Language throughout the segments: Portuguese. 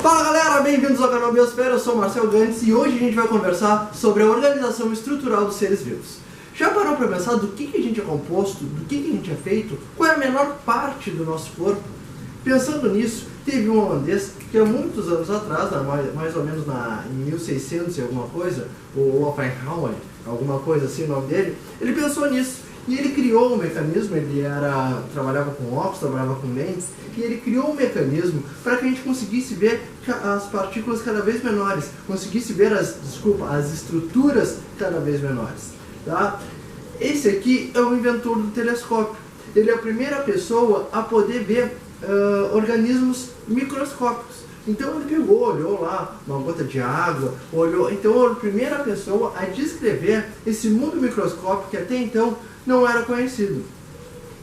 Fala galera, bem-vindos ao canal Biosfera, eu sou o Marcel Gantes e hoje a gente vai conversar sobre a organização estrutural dos seres vivos. Já parou para pensar do que a gente é composto, do que a gente é feito, qual é a menor parte do nosso corpo? Pensando nisso, teve um holandês que há muitos anos atrás, mais ou menos em 1600 e alguma coisa, o Oppenheimer, alguma coisa assim o nome dele, ele pensou nisso. E ele criou um mecanismo, trabalhava com óculos, trabalhava com lentes, e ele criou um mecanismo para que a gente conseguisse ver as partículas cada vez menores, conseguisse ver as estruturas cada vez menores. Tá? Esse aqui é o inventor do telescópio. Ele é a primeira pessoa a poder ver organismos microscópicos. Então ele pegou, olhou lá uma gota de água, então a primeira pessoa a descrever esse mundo microscópico que até então não era conhecido.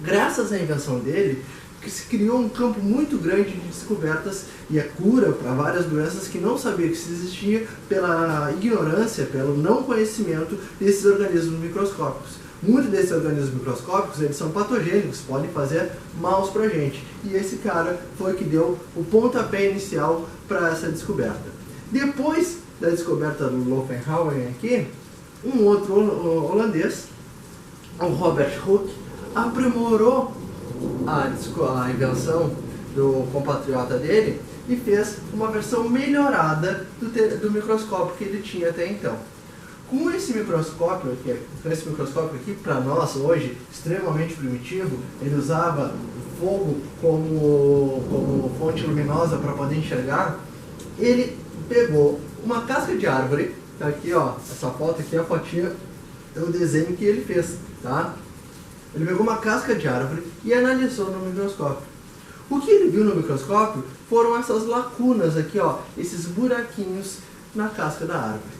Graças à invenção dele, se criou um campo muito grande de descobertas e a cura para várias doenças que não sabia que existia pela ignorância, pelo não conhecimento desses organismos microscópicos. Muitos desses organismos microscópicos eles são patogênicos, podem fazer mal para a gente. E esse cara foi que deu o pontapé inicial para essa descoberta. Depois da descoberta do Oppenheimer aqui, um outro holandês, o Robert Hooke, aprimorou a invenção do compatriota dele e fez uma versão melhorada do microscópio que ele tinha até então. Com esse microscópio aqui, para nós hoje, extremamente primitivo, ele usava fogo como fonte luminosa para poder enxergar. Ele pegou uma casca de árvore, tá aqui ó, essa foto aqui, a fotinha é o desenho que ele fez, tá? Ele pegou uma casca de árvore e analisou no microscópio. O que ele viu no microscópio foram essas lacunas aqui, ó, esses buraquinhos na casca da árvore.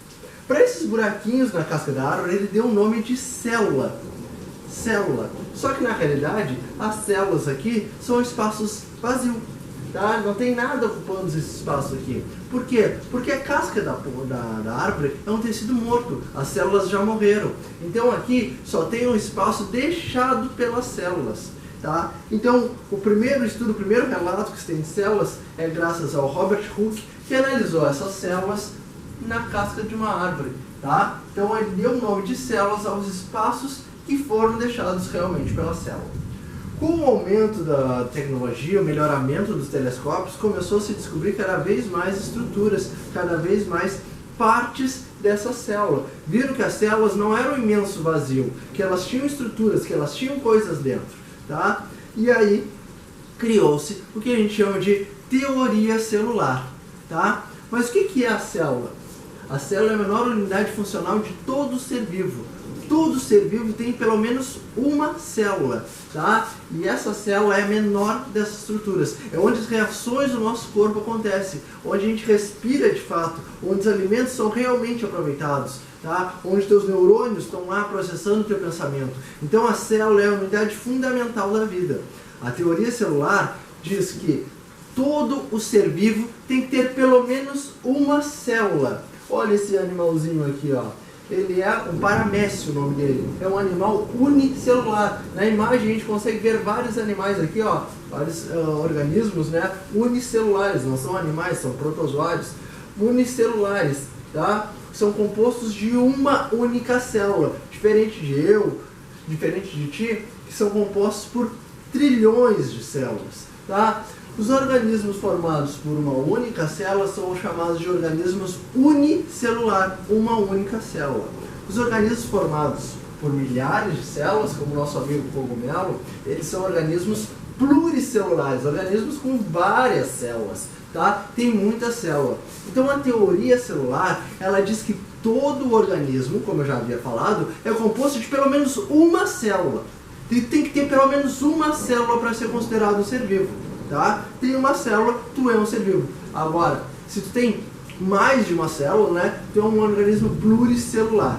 Para esses buraquinhos na casca da árvore, ele deu o nome de célula. Célula. Só que na realidade, as células aqui são espaços vazios. Tá? Não tem nada ocupando esse espaço aqui. Por quê? Porque a casca da árvore é um tecido morto. As células já morreram. Então aqui só tem um espaço deixado pelas células. Tá? Então o primeiro relato que se tem de células é graças ao Robert Hooke, que analisou essas células na casca de uma árvore, tá? Então ele deu o nome de células aos espaços que foram deixados realmente pela célula. Com o aumento da tecnologia, o melhoramento dos telescópios, começou a se descobrir cada vez mais estruturas, cada vez mais partes dessa célula. Viram que as células não eram um imenso vazio, que elas tinham estruturas, que elas tinham coisas dentro, tá? E aí criou-se o que a gente chama de teoria celular, tá? Mas o que é a célula? A célula é a menor unidade funcional de todo ser vivo. Todo ser vivo tem pelo menos uma célula, tá? E essa célula é a menor dessas estruturas. É onde as reações do nosso corpo acontecem, onde a gente respira de fato, onde os alimentos são realmente aproveitados, tá? Onde teus neurônios estão lá processando o teu pensamento. Então a célula é a unidade fundamental da vida. A teoria celular diz que todo o ser vivo tem que ter pelo menos uma célula. Olha esse animalzinho aqui, ó. Ele é um paramécio, o nome dele. É um animal unicelular. Na imagem a gente consegue ver vários animais aqui, ó. Vários organismos, né? Unicelulares. Não são animais, são protozoários. Unicelulares, tá? São compostos de uma única célula. Diferente de ti, que são compostos por trilhões de células, tá? Os organismos formados por uma única célula são chamados de organismos unicelular, uma única célula. Os organismos formados por milhares de células, como o nosso amigo cogumelo, eles são organismos pluricelulares, organismos com várias células, tá? Tem muita célula. Então a teoria celular, ela diz que todo organismo, como eu já havia falado, é composto de pelo menos uma célula. E tem que ter pelo menos uma célula para ser considerado um ser vivo. Tá? Tem uma célula, tu é um ser vivo. Agora, se tu tem mais de uma célula, né, tu é um organismo pluricelular.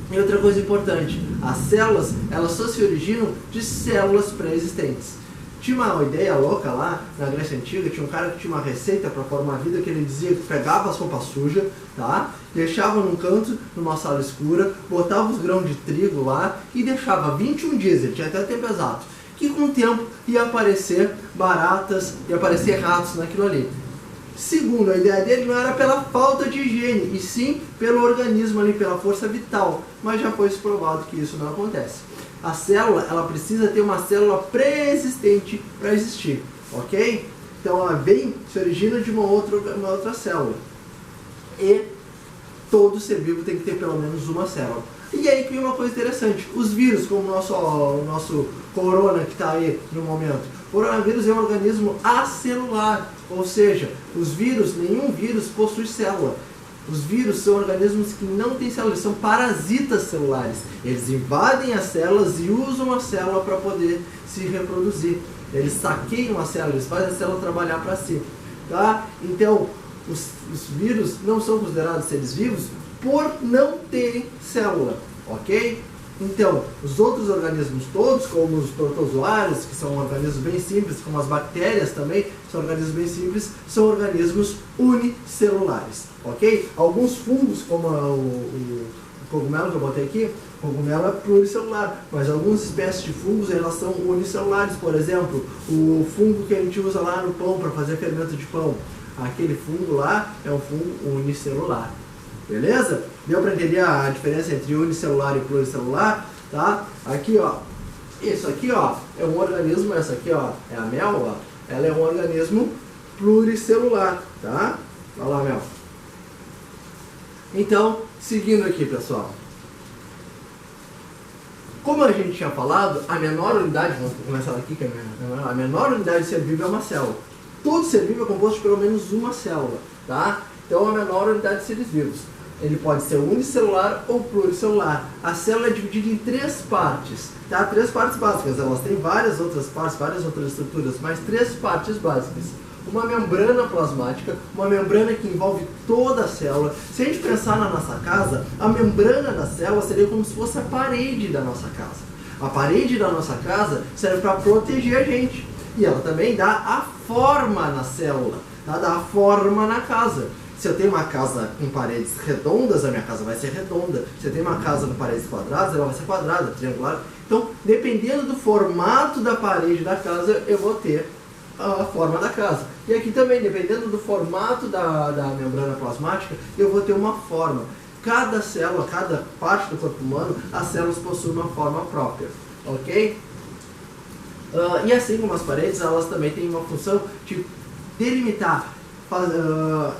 E outra coisa importante, as células, elas só se originam de células pré-existentes. Tinha uma ideia louca lá na Grécia Antiga, tinha um cara que tinha uma receita para formar a vida, que ele dizia que pegava as roupas sujas, tá? Deixava num canto, numa sala escura, botava os grãos de trigo lá e deixava 21 dias, ele tinha até tempo exato, que com o tempo ia aparecer baratas, ia aparecer ratos naquilo ali. Segundo, a ideia dele não era pela falta de higiene, e sim pelo organismo ali, pela força vital. Mas já foi provado que isso não acontece. A célula, ela precisa ter uma célula pré-existente para existir, ok? Então ela se origina de uma outra célula. E todo ser vivo tem que ter pelo menos uma célula. E aí que vem uma coisa interessante. Os vírus, como o nosso corona que está aí no momento. O coronavírus é um organismo acelular. Ou seja, nenhum vírus possui célula. Os vírus são organismos que não têm células, são parasitas celulares. Eles invadem as células e usam a célula para poder se reproduzir. Eles saqueiam a célula, eles fazem a célula trabalhar para si. Tá? Então, os vírus não são considerados seres vivos por não terem célula, ok? Então, os outros organismos todos, como os protozoários, que são organismos bem simples, como as bactérias também, são organismos bem simples, são organismos unicelulares, ok? Alguns fungos, como o cogumelo que eu botei aqui, o cogumelo é pluricelular, mas algumas espécies de fungos elas são unicelulares. Por exemplo, o fungo que a gente usa lá no pão para fazer fermento de pão, aquele fungo lá é um fungo unicelular. Beleza? Deu para entender a diferença entre unicelular e pluricelular? Tá? Aqui, ó, isso aqui, ó, é um organismo, essa aqui, ó, é a mel, ó, ela é um organismo pluricelular, tá? Olha lá, mel. Então, seguindo aqui, pessoal. Como a gente tinha falado, a menor unidade, vamos começar aqui, que a menor unidade de ser vivo é uma célula. Todo ser vivo é composto de pelo menos uma célula, tá? Então, a menor unidade de seres vivos. Ele pode ser unicelular ou pluricelular. A célula é dividida em 3 partes, tá? 3 partes básicas. Elas têm várias outras partes, várias outras estruturas, mas 3 partes básicas. Uma membrana plasmática, uma membrana que envolve toda a célula. Se a gente pensar na nossa casa, a membrana da célula seria como se fosse a parede da nossa casa. A parede da nossa casa serve para proteger a gente. E ela também dá a forma na célula, tá? Dá a forma na casa. Se eu tenho uma casa com paredes redondas, a minha casa vai ser redonda. Se eu tenho uma casa com paredes quadradas, ela vai ser quadrada, triangular. Então, dependendo do formato da parede da casa, eu vou ter a forma da casa. E aqui também, dependendo do formato da membrana plasmática, eu vou ter uma forma. Cada célula, cada parte do corpo humano, as células possuem uma forma própria, ok? E assim como as paredes, elas também têm uma função de delimitar,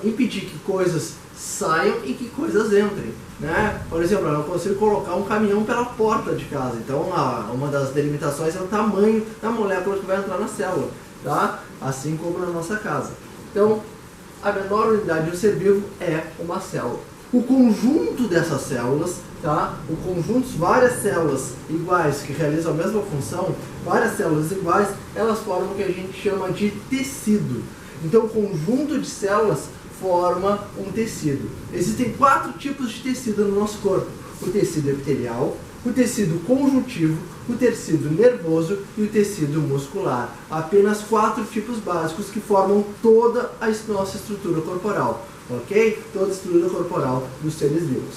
impedir que coisas saiam e que coisas entrem, né? Por exemplo, eu não consigo colocar um caminhão pela porta de casa, então uma das delimitações é o tamanho da molécula que vai entrar na célula, tá? Assim como na nossa casa. Então, a menor unidade de um ser vivo é uma célula. O conjunto dessas células, tá? O conjunto, várias células iguais que realizam a mesma função, várias células iguais, elas formam o que a gente chama de tecido. Então, o conjunto de células forma um tecido. Existem 4 tipos de tecido no nosso corpo. O tecido epitelial, o tecido conjuntivo, o tecido nervoso e o tecido muscular. Apenas 4 tipos básicos que formam toda a nossa estrutura corporal. Ok? Toda a estrutura corporal dos seres vivos.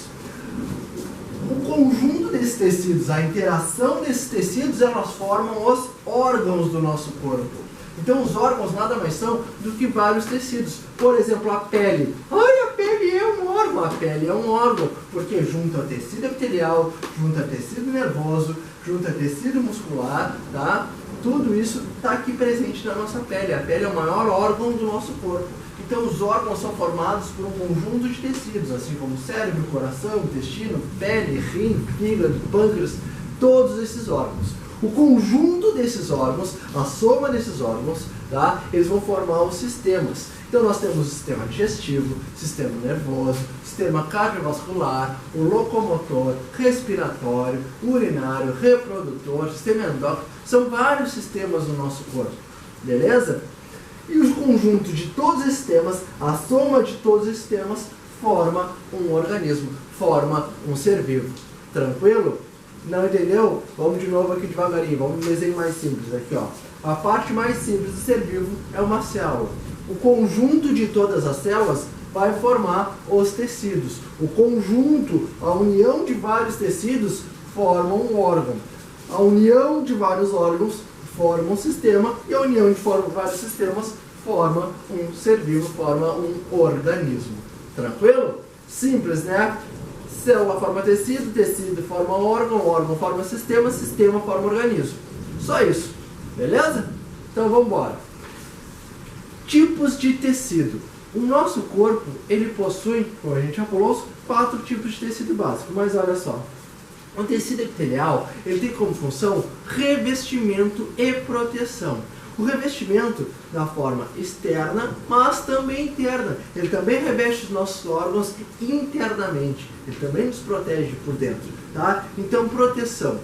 O conjunto desses tecidos, a interação desses tecidos, elas formam os órgãos do nosso corpo. Então os órgãos nada mais são do que vários tecidos. Por exemplo, a pele. Ai, a pele é um órgão. A pele é um órgão, porque junta tecido epitelial, junta tecido nervoso, junta tecido muscular, tá? Tudo isso está aqui presente na nossa pele. A pele é o maior órgão do nosso corpo. Então os órgãos são formados por um conjunto de tecidos, assim como cérebro, coração, intestino, pele, rim, fígado, pâncreas, todos esses órgãos. O conjunto desses órgãos, a soma desses órgãos, tá? Eles vão formar os sistemas. Então nós temos o sistema digestivo, sistema nervoso, sistema cardiovascular, o locomotor, respiratório, urinário, reprodutor, sistema endócrino. São vários sistemas no nosso corpo, beleza? E o conjunto de todos esses sistemas, a soma de todos esses sistemas, forma um organismo, forma um ser vivo. Tranquilo? Não entendeu? Vamos de novo aqui devagarinho, vamos no desenho mais simples aqui, ó. A parte mais simples do ser vivo é uma célula. O conjunto de todas as células vai formar os tecidos. O conjunto, a união de vários tecidos forma um órgão. A união de vários órgãos forma um sistema e a união de vários sistemas forma um ser vivo, forma um organismo. Tranquilo? Simples, né? Célula forma tecido, tecido forma órgão, órgão forma sistema, sistema forma organismo. Só isso. Beleza? Então vamos embora. Tipos de tecido. O nosso corpo, ele possui, como a gente já falou, 4 tipos de tecido básico. Mas olha só. O tecido epitelial, ele tem como função revestimento e proteção. O revestimento da forma externa, mas também interna. Ele também reveste os nossos órgãos internamente. Ele também nos protege por dentro, tá? Então, proteção.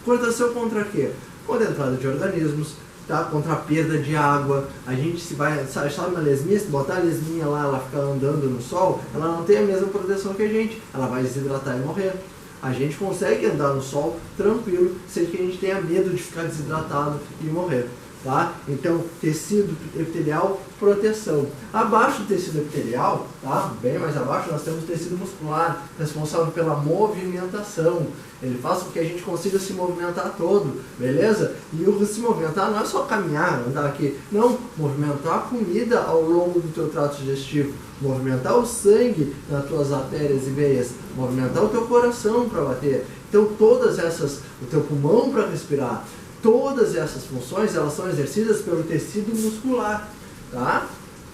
Proteção contra quê? Contra a entrada de organismos, tá? Contra a perda de água. A gente se vai, sabe uma lesminha, se botar a lesminha lá, ela ficar andando no sol, ela não tem a mesma proteção que a gente. Ela vai desidratar e morrer. A gente consegue andar no sol tranquilo, sem que a gente tenha medo de ficar desidratado e morrer. Tá? Então, tecido epitelial, proteção. Abaixo do tecido epitelial, tá? Bem mais abaixo, nós temos o tecido muscular, responsável pela movimentação. Ele faz com que a gente consiga se movimentar todo, beleza? E o se movimentar não é só caminhar, andar aqui. Não, movimentar a comida ao longo do teu trato digestivo. Movimentar o sangue nas tuas artérias e veias. Movimentar o teu coração para bater. Então, todas essas, o teu pulmão para respirar. Todas essas funções, elas são exercidas pelo tecido muscular, tá?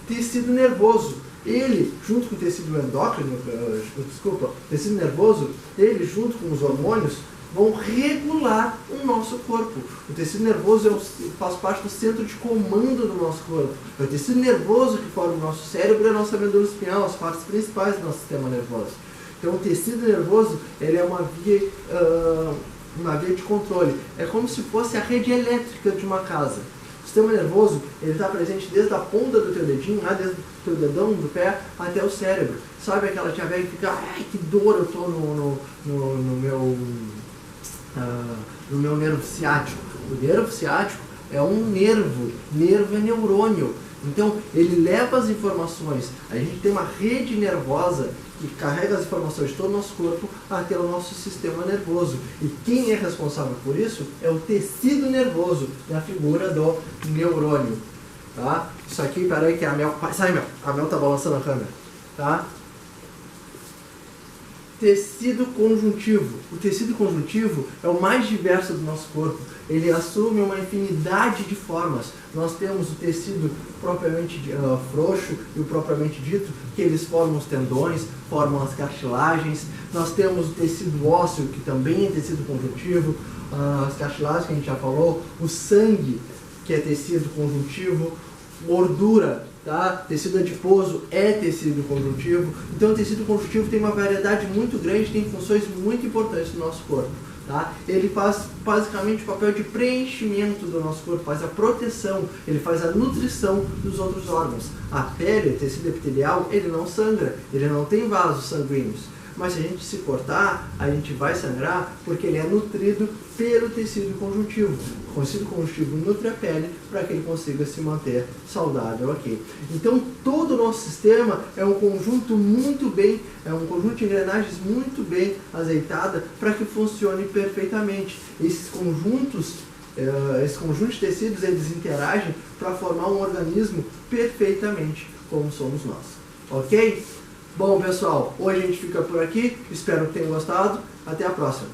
Tecido nervoso, ele, junto com o tecido endócrino, tecido nervoso, ele, junto com os hormônios, vão regular o nosso corpo. O tecido nervoso faz parte do centro de comando do nosso corpo. É o tecido nervoso que forma o nosso cérebro e a nossa medula espinhal, as partes principais do nosso sistema nervoso. Então, o tecido nervoso, ele é uma via de controle. É como se fosse a rede elétrica de uma casa. O sistema nervoso, ele está presente desde a ponta do teu dedinho, lá desde o teu dedão do pé até o cérebro. Sabe aquela tia velha que fica, ai que dor eu tô no meu nervo ciático. O nervo ciático é um nervo é neurônio. Então, ele leva as informações. A gente tem uma rede nervosa que carrega as informações de todo o nosso corpo até o nosso sistema nervoso. E quem é responsável por isso é o tecido nervoso, na figura do neurônio. Tá? Isso aqui, peraí que a Mel... Sai, Mel! A Mel tá balançando a câmera. Tá? Tecido conjuntivo. O tecido conjuntivo é o mais diverso do nosso corpo. Ele assume uma infinidade de formas. Nós temos o tecido propriamente frouxo e o propriamente dito, que eles formam os tendões, formam as cartilagens. Nós temos o tecido ósseo, que também é tecido conjuntivo, as cartilagens que a gente já falou, o sangue, que é tecido conjuntivo, gordura, tá? Tecido adiposo é tecido conjuntivo. Então o tecido conjuntivo tem uma variedade muito grande, tem funções muito importantes no nosso corpo. Tá? Ele faz basicamente o papel de preenchimento do nosso corpo, faz a proteção, ele faz a nutrição dos outros órgãos. A pele, o tecido epitelial, ele não sangra, ele não tem vasos sanguíneos. Mas se a gente se cortar, a gente vai sangrar porque ele é nutrido pelo tecido conjuntivo. O tecido conjuntivo nutre a pele para que ele consiga se manter saudável aqui. Então todo o nosso sistema é um conjunto é um conjunto de engrenagens muito bem azeitada para que funcione perfeitamente. Esse conjunto de tecidos, eles interagem para formar um organismo perfeitamente como somos nós. Ok? Bom, pessoal, hoje a gente fica por aqui. Espero que tenham gostado. Até a próxima.